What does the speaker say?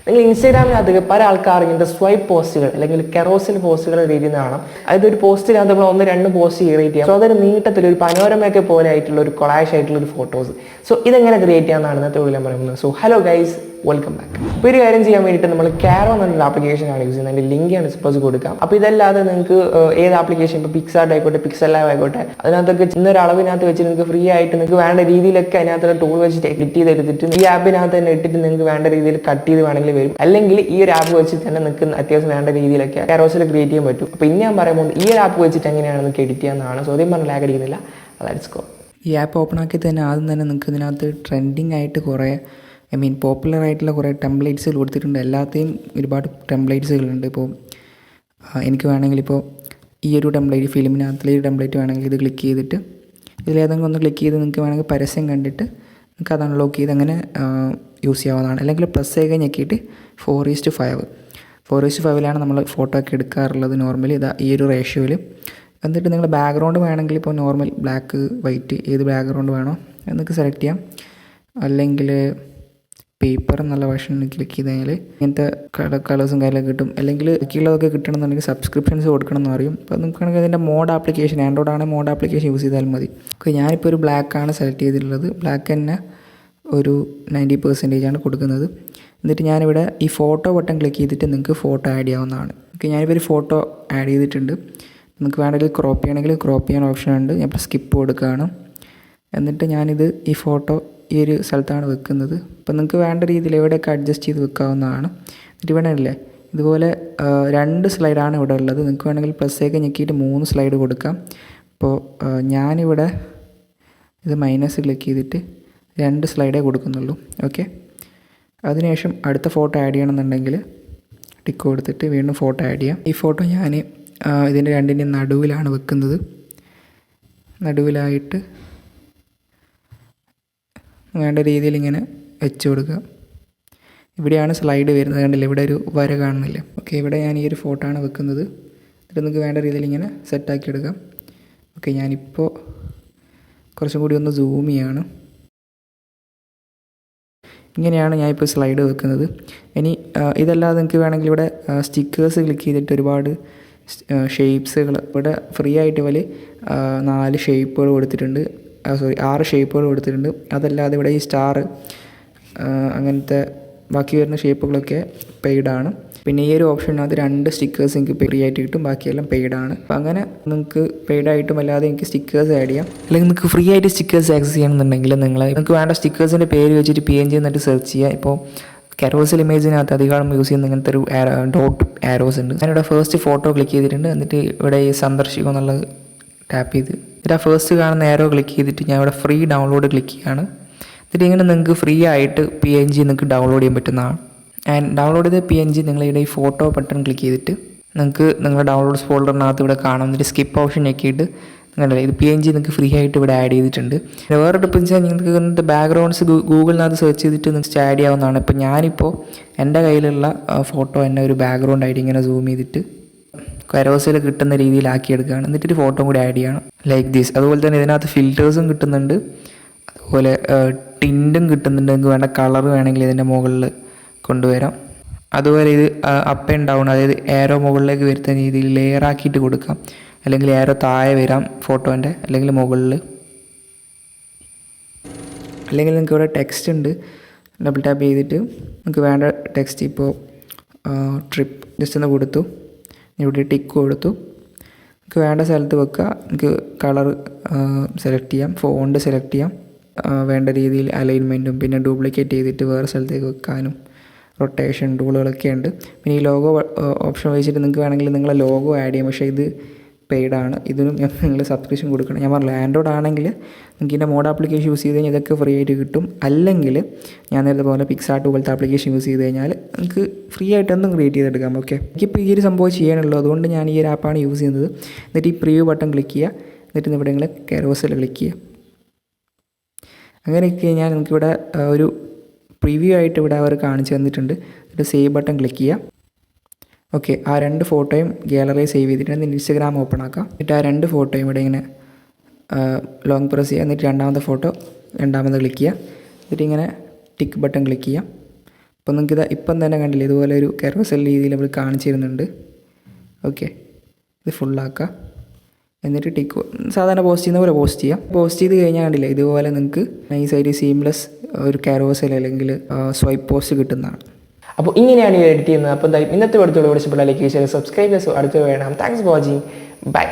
നിങ്ങൾ ഇൻസ്റ്റാഗ്രാമിനകത്ത് പല ആൾക്കാർ ഇങ്ങനത്തെ സ്വൈപ്പ് പോസ്റ്റുകൾ അല്ലെങ്കിൽ കെറോസിൽ പോസ്റ്റുകൾ എഴുതുന്ന കാണാം. അതായത് ഒരു പോസ്റ്റിനകത്ത് നമ്മൾ 1-2 പോസ്റ്റ് ക്രിയേറ്റ് ചെയ്യാം. സോ അതൊരു നീട്ടത്തിൽ ഒരു പനോരമയൊക്കെ പോലെ ആയിട്ടുള്ള ഒരു കൊളാഷ് ആയിട്ടുള്ള ഒരു ഫോട്ടോസ്. സോ ഇതെങ്ങനെ ക്രിയേറ്റ് ചെയ്യാമെന്നാണ് ഇന്നത്തെ വീഡിയോ പറയുന്നത്. So hello guys, welcome back. ഇപ്പോൾ ഒരു കാര്യം ചെയ്യാൻ വേണ്ടിയിട്ട് നമ്മൾ കാരോ എന്നൊരു ആപ്ലിക്കേഷനാണ് യൂസ് ചെയ്യുന്നത്. അതിൻ്റെ ലിങ്ക് ആണ് സപ്പോസ് കൊടുക്കാം. അപ്പോൾ ഇതല്ലാതെ നിങ്ങൾക്ക് ഏത് ആപ്ലിക്കേഷൻ, ഇപ്പോൾ പിക്സാർട്ട് ആയിക്കോട്ടെ, പിക്സൽ ലാബ് ആയിക്കോട്ടെ, അതിനകത്തൊക്കെ ഇന്നൊരു അളവിനകത്ത് വെച്ച് നിങ്ങൾക്ക് ഫ്രീ ആയിട്ട് നിങ്ങൾക്ക് വേണ്ട രീതിയിലൊക്കെ അതിനകത്തുള്ള ടൂൾ വെച്ചിട്ട് എഡിറ്റ് ചെയ്തെടുത്തിട്ട് ഈ ആപ്പിനകത്ത് തന്നെ ഇട്ടിട്ട് നിങ്ങൾക്ക് വേണ്ട രീതിയിൽ കട്ട് ചെയ്ത് വേണമെങ്കിൽ വരും. അല്ലെങ്കിൽ ഈ ഒരു ആപ്പ് വെച്ച് തന്നെ നിങ്ങൾക്ക് അത്യാവശ്യം വേണ്ട രീതിയിലൊക്കെ കാരോസിൽ ക്രിയേറ്റ് ചെയ്യാൻ പറ്റും. അപ്പോൾ ഇനി ഞാൻ പറയുമ്പോൾ ഈ ഒരു ആപ്പ് വെച്ചിട്ട് എങ്ങനെയാണ് നിങ്ങൾക്ക് എഡിറ്റ് ചെയ്യാമെന്നാണ്. സോ ആദ്യം പറഞ്ഞ ലാഗ് അടിക്കുന്നില്ല, ലെറ്റ്സ് ഗോ. ഈ ആപ്പ് ഓപ്പൺ ആക്കി തന്നെ ആദ്യം തന്നെ നിങ്ങൾക്ക് ഇതിനകത്ത് ട്രെൻഡിങ് ആയിട്ട് കുറേ പോപ്പുലർ ആയിട്ടുള്ള കുറേ ടെംപ്ലേറ്റ്സുകൾ കൊടുത്തിട്ടുണ്ട്. എല്ലാത്തെയും ഒരുപാട് ടെംപ്ലേറ്റ്സുകളുണ്ട്. ഇപ്പോൾ എനിക്ക് വേണമെങ്കിൽ ഇപ്പോൾ ഈ ഒരു ടെംപ്ലേറ്റ്, ഫിലിമിനകത്തുള്ള ഈ ടെംപ്ലേറ്റ് വേണമെങ്കിൽ ഇത് ക്ലിക്ക് ചെയ്തിട്ട് ഇതിലേതെങ്കിലും ഒന്ന് ക്ലിക്ക് ചെയ്ത് നിങ്ങൾക്ക് വേണമെങ്കിൽ പരസ്യം കണ്ടിട്ട് നിങ്ങൾക്ക് അത് അൺലോക്ക് ചെയ്ത് അങ്ങനെ യൂസ് ചെയ്യാവുന്നതാണ്. അല്ലെങ്കിൽ പ്ലസ് ഒക്കെ ഞെക്കിയിട്ട് 4:5 നമ്മൾ ഫോട്ടോ ഒക്കെ എടുക്കാറുള്ളത് നോർമലി. ഇതാ ഈ ഒരു റേഷ്യോയിൽ. എന്നിട്ട് നിങ്ങൾ ബാക്ക്ഗ്രൗണ്ട് വേണമെങ്കിൽ ഇപ്പോൾ നോർമൽ ബ്ലാക്ക്, വൈറ്റ് ഏത് ബാക്ക്ഗ്രൗണ്ട് വേണോ എന്നൊക്കെ സെലക്ട് ചെയ്യാം. അല്ലെങ്കിൽ പേപ്പർ എന്നുള്ള വേർഷൻ ക്ലിക്ക് ചെയ്ത് കഴിഞ്ഞാൽ ഇങ്ങനത്തെ കളേഴ്സും കാര്യങ്ങളൊക്കെ കിട്ടും. അല്ലെങ്കിൽ ബാക്കിയുള്ളതൊക്കെ കിട്ടണമെന്നുണ്ടെങ്കിൽ സബ്സ്ക്രിപ്ഷൻസ് കൊടുക്കണം എന്ന് പറയും. അപ്പോൾ നമുക്കാണെങ്കിൽ അതിൻ്റെ മോഡ് ആപ്ലിക്കേഷൻ, ആൻഡ്രോയിഡ് ആണെങ്കിൽ മോഡ് ആപ്ലിക്കേഷൻ യൂസ് ചെയ്താൽ മതി. ഓക്കെ, ഞാനിപ്പോൾ ഒരു ബ്ലാക്കാണ് സെലക്ട് ചെയ്തിട്ടുള്ളത്. ബ്ലാക്ക് തന്നെ ഒരു 90% കൊടുക്കുന്നത്. എന്നിട്ട് ഞാനിവിടെ ഈ ഫോട്ടോ ബട്ടൺ ക്ലിക്ക് ചെയ്തിട്ട് നിങ്ങൾക്ക് ഫോട്ടോ ആഡ് ചെയ്യാവുന്നതാണ്. ഓക്കെ, ഞാനിപ്പോൾ ഒരു ഫോട്ടോ ആഡ് ചെയ്തിട്ടുണ്ട്. നിങ്ങൾക്ക് വേണമെങ്കിൽ ക്രോപ്പ് ചെയ്യണമെങ്കിൽ ക്രോപ്പ് ചെയ്യാൻ ഓപ്ഷൻ ഉണ്ട്. ഞാൻ ഇപ്പോൾ സ്കിപ്പ് കൊടുക്കുകയാണ്. എന്നിട്ട് ഞാനിത് ഈ ഫോട്ടോ ഈ ഒരു സ്ഥലത്താണ് വെക്കുന്നത്. അപ്പോൾ നിങ്ങൾക്ക് വേണ്ട രീതിയിൽ എവിടെയൊക്കെ അഡ്ജസ്റ്റ് ചെയ്ത് വെക്കാവുന്നതാണ്. എന്നിട്ട് വേണമല്ലേ ഇതുപോലെ 2 സ്ലൈഡാണ് ഇവിടെ ഉള്ളത്. നിങ്ങൾക്ക് വേണമെങ്കിൽ പ്ലസ്സൊക്കെ ഞെക്കിയിട്ട് 3 സ്ലൈഡ് കൊടുക്കാം. അപ്പോൾ ഞാനിവിടെ ഇത് മൈനസ് ക്ലിക്ക് ചെയ്തിട്ട് 2 സ്ലൈഡേ കൊടുക്കുന്നുള്ളൂ. ഓക്കെ, അതിനുശേഷം അടുത്ത ഫോട്ടോ ആഡ് ചെയ്യണമെന്നുണ്ടെങ്കിൽ ടിക്ക് കൊടുത്തിട്ട് വീണ്ടും ഫോട്ടോ ആഡ് ചെയ്യാം. ഈ ഫോട്ടോ ഞാൻ ഇതിൻ്റെ രണ്ടിൻ്റെയും നടുവിലാണ് വെക്കുന്നത്. നടുവിലായിട്ട് വേണ്ട രീതിയിൽ ഇങ്ങനെ വെച്ച് കൊടുക്കുക. ഇവിടെയാണ് സ്ലൈഡ് വരുന്നത്, കണ്ടില്ലേ, ഇവിടെ ഒരു വര കാണുന്നില്ല. ഓക്കെ, ഇവിടെ ഞാൻ ഈ ഒരു ഫോട്ടോ ആണ് വെക്കുന്നത്. എന്നിട്ട് നിങ്ങൾക്ക് വേണ്ട രീതിയിൽ ഇങ്ങനെ സെറ്റാക്കി എടുക്കാം. ഓക്കെ, ഞാനിപ്പോൾ കുറച്ചും കൂടി ഒന്ന് സൂം ചെയ്യാണ്. ഇങ്ങനെയാണ് ഞാനിപ്പോൾ സ്ലൈഡ് വെക്കുന്നത്. ഇനി ഇതല്ലാതെ നിങ്ങൾക്ക് വേണമെങ്കിൽ ഇവിടെ സ്റ്റിക്കേഴ്സ് ക്ലിക്ക് ചെയ്തിട്ട് ഒരുപാട് ഷേപ്സുകൾ ഇവിടെ ഫ്രീ ആയിട്ട് പോലെ 4 ഷേപ്പുകൾ കൊടുത്തിട്ടുണ്ട്. 6 ഷേപ്പുകൾ കൊടുത്തിട്ടുണ്ട്. അതല്ലാതെ ഇവിടെ ഈ സ്റ്റാർ അങ്ങനത്തെ ബാക്കി വരുന്ന ഷേപ്പുകളൊക്കെ പെയ്ഡാണ്. പിന്നെ ഈ ഒരു ഓപ്ഷനകത്ത് 2 സ്റ്റിക്കേഴ്സ് എനിക്ക് ഫ്രീ ആയിട്ട് കിട്ടും, ബാക്കിയെല്ലാം പെയ്ഡാണ്. അപ്പോൾ അങ്ങനെ നിങ്ങൾക്ക് പെയ്ഡായിട്ടും അല്ലാതെ എനിക്ക് സ്റ്റിക്കേഴ്സ് ആഡ് ചെയ്യാം. അല്ലെങ്കിൽ നിങ്ങൾക്ക് ഫ്രീ ആയിട്ട് സ്റ്റിക്കേഴ്സ് ആക്സസ് ചെയ്യണമെന്നുണ്ടെങ്കിൽ നിങ്ങൾക്ക് വേണ്ട സ്റ്റിക്കേഴ്സിൻ്റെ പേര് വെച്ചിട്ട് PNG എന്നിട്ട് സെർച്ച് ചെയ്യുക. ഇപ്പോൾ കെറോസിൽ ഇമേജിനകത്ത് അധികം യൂസ് ചെയ്യുന്ന ഇങ്ങനത്തെ ഒരു ഡോട്ട് ആരോസ് ഉണ്ട്. ഞാനിവിടെ ഫസ്റ്റ് ഫോട്ടോ ക്ലിക്ക് ചെയ്തിട്ടുണ്ട്. എന്നിട്ട് ഇവിടെ ഈ സന്ദർശിക്കുക എന്നുള്ളത് ടാപ്പ് ചെയ്ത് എന്നിട്ട് ആ ഫസ്റ്റ് കാണുന്ന ആരോ ക്ലിക്ക് ചെയ്തിട്ട് ഞാൻ ഇവിടെ ഫ്രീ ഡൗൺലോഡ് ക്ലിക്ക് ചെയ്യുകയാണ്. എന്നിട്ട് ഇങ്ങനെ നിങ്ങൾക്ക് ഫ്രീ ആയിട്ട് PNG നിങ്ങൾക്ക് ഡൗൺലോഡ് ചെയ്യാൻ പറ്റുന്നതാണ്. ആൻഡ് ഡൗൺലോഡ് ചെയ്ത PNG നിങ്ങളിവിടെ ഈ ഫോട്ടോ ബട്ടൺ ക്ലിക്ക് ചെയ്തിട്ട് നിങ്ങൾക്ക് നിങ്ങളുടെ ഡൗൺലോഡ്സ് ഫോൾഡറിനകത്ത് ഇവിടെ കാണാം. എന്നിട്ട് സ്കിപ്പ് ഓപ്ഷൻ ഞെക്കിയിട്ട് നിങ്ങളുടെ ഇത് PNG നിങ്ങൾക്ക് ഫ്രീ ആയിട്ട് ഇവിടെ ആഡ് ചെയ്തിട്ടുണ്ട്. വേറെ ടിപ്പ് വെച്ചാൽ നിങ്ങൾക്ക് ഇങ്ങനത്തെ ബാക്ക്ഗ്രൗണ്ട്സ് ഗൂഗിളിനകത്ത് സെർച്ച് ചെയ്തിട്ട് നിങ്ങൾക്ക് ആഡ് ചെയ്യാവുന്നതാണ്. ഇപ്പോൾ ഞാനിപ്പോൾ എൻ്റെ കയ്യിലുള്ള ഫോട്ടോ എന്നെ ഒരു ബാക്ക്ഗ്രൗണ്ട് ആയിട്ട് ഇങ്ങനെ സൂം ചെയ്തിട്ട് കരോസിൽ കിട്ടുന്ന രീതിയിലാക്കിയെടുക്കുകയാണ്. എന്നിട്ടൊരു ഫോട്ടോ കൂടി ആഡ് ചെയ്യണം, ലൈക്ക് ദിസ്. അതുപോലെ തന്നെ ഇതിനകത്ത് ഫിൽറ്റേഴ്സും കിട്ടുന്നുണ്ട്, അതുപോലെ ടിൻറ്റും കിട്ടുന്നുണ്ട്. നിങ്ങൾക്ക് വേണ്ട കളർ വേണമെങ്കിൽ ഇതിൻ്റെ മുകളിൽ കൊണ്ടുവരാം. അതുപോലെ ഇത് അപ്പ് ആൻഡ് ഡൗൺ, അതായത് ഏരോ മുകളിലേക്ക് വരുത്തുന്ന രീതിയിൽ ലെയർ ആക്കിയിട്ട് കൊടുക്കാം. അല്ലെങ്കിൽ ഏരോ താഴെ വരാം ഫോട്ടോൻ്റെ, അല്ലെങ്കിൽ മുകളിൽ. അല്ലെങ്കിൽ നിങ്ങൾക്ക് ഇവിടെ ടെക്സ്റ്റ് ഉണ്ട്, ഡബിൾ ടാപ്പ് ചെയ്തിട്ട് നിങ്ങൾക്ക് വേണ്ട ടെക്സ്റ്റ് ഇപ്പോൾ ട്രിപ്പ് ജസ്റ്റ് ഒന്ന് കൊടുത്തു, ഇവിടെ ടിക്ക് കൊടുത്തു. നിങ്ങൾക്ക് വേണ്ട സ്ഥലത്ത് വെക്കുക. നിങ്ങൾക്ക് കളർ സെലക്ട് ചെയ്യാം, ഫോണ്ട് സെലക്ട് ചെയ്യാം, വേണ്ട രീതിയിൽ അലൈൻമെൻറ്റും പിന്നെ ഡ്യൂപ്ലിക്കേറ്റ് ചെയ്തിട്ട് വേറെ സ്ഥലത്തേക്ക് വെക്കാനും റൊട്ടേഷൻ ടൂളുകളൊക്കെ ഉണ്ട്. പിന്നെ ഈ ലോഗോ ഓപ്ഷൻ വെച്ചിട്ട് നിങ്ങൾക്ക് വേണമെങ്കിൽ നിങ്ങളെ ലോഗോ ആഡ് ചെയ്യാം. പക്ഷേ ഇത് പെയ്ഡാണ്. ഇതിനും നിങ്ങൾ സബ്സ്ക്രിപ്ഷൻ കൊടുക്കണം. ഞാൻ പറഞ്ഞില്ല, ആൻഡ്രോയിഡ് ആണെങ്കിൽ നിങ്ങൾക്ക് ഇതിൻ്റെ മോഡ് ആപ്ലിക്കേഷൻ യൂസ് ചെയ്ത് കഴിഞ്ഞാൽ ഇതൊക്കെ ഫ്രീ ആയിട്ട് കിട്ടും. അല്ലെങ്കിൽ ഞാൻ നേരത്തെ പോലെ പിക്സാർട്ട് പോലത്തെ ആപ്ലിക്കേഷൻ യൂസ് ചെയ്ത് കഴിഞ്ഞാൽ നിങ്ങൾക്ക് ഫ്രീ ആയിട്ടൊന്നും ക്രിയേറ്റ് ചെയ്തെടുക്കാം. ഓക്കെ, എനിക്കിപ്പോൾ ഈ ഒരു സംഭവം ചെയ്യാനുള്ളൂ, അതുകൊണ്ട് ഞാൻ ഈ ഒരു ആപ്പാണ് യൂസ് ചെയ്യുന്നത്. എന്നിട്ട് ഈ പ്രിവ്യൂ ബട്ടൺ ക്ലിക്ക് ചെയ്യുക. എന്നിട്ട് ഇവിടെ നിങ്ങൾ കെറോസിൽ ക്ലിക്ക് ചെയ്യുക. അങ്ങനെയൊക്കെ കഴിഞ്ഞാൽ നിങ്ങൾക്കിവിടെ ഒരു പ്രിവ്യൂ ആയിട്ട് ഇവിടെ അവർ കാണിച്ചു തന്നിട്ടുണ്ട്. എന്നിട്ട് സേവ് ബട്ടൺ ക്ലിക്ക് ചെയ്യുക. ഓക്കെ, ആ 2 ഫോട്ടോയും ഗാലറിയിൽ സേവ് ചെയ്തിട്ടുണ്ട്. ഇൻസ്റ്റഗ്രാം ഓപ്പൺ ആക്കാം. എന്നിട്ട് ആ 2 ഫോട്ടോയും ഇവിടെ ഇങ്ങനെ ലോങ് പ്രസ് ചെയ്യുക. എന്നിട്ട് രണ്ടാമത്തെ ഫോട്ടോ രണ്ടാമത് ക്ലിക്ക് ചെയ്യുക. എന്നിട്ട് ഇങ്ങനെ ടിക്ക് ബട്ടൺ ക്ലിക്ക് ചെയ്യാം. അപ്പോൾ നിങ്ങൾക്ക് ഇത് ഇപ്പം തന്നെ കണ്ടില്ലേ ഇതുപോലെ ഒരു കെറോസൽ രീതിയിൽ നമ്മൾ കാണിച്ചു തരുന്നുണ്ട്. ഓക്കെ, ഇത് ഫുള്ളാക്കുക. എന്നിട്ട് ടിക്ക് സാധാരണ പോസ്റ്റ് ചെയ്യുന്ന പോലെ പോസ്റ്റ് ചെയ്യാം. പോസ്റ്റ് ചെയ്ത് കഴിഞ്ഞാൽ കണ്ടില്ലേ ഇതുപോലെ നിങ്ങൾക്ക് നൈസായിട്ട് സീംലെസ് ഒരു കെറോസൽ അല്ലെങ്കിൽ സ്വൈപ്പ് പോസ്റ്റ് കിട്ടുന്നതാണ്. അപ്പോൾ ഇങ്ങനെയാണ് ഈ എഡിറ്റ് ചെയ്യുന്നത്. അപ്പോൾ ഇന്നത്തെ വീഡിയോ ഇഷ്ടപ്പെട്ടാൽ ലൈക്ക് ഷെയർ സബ്സ്ക്രൈബ് ചെയ്യുക. അടുത്ത വേണം. Thanks for watching. ബൈ.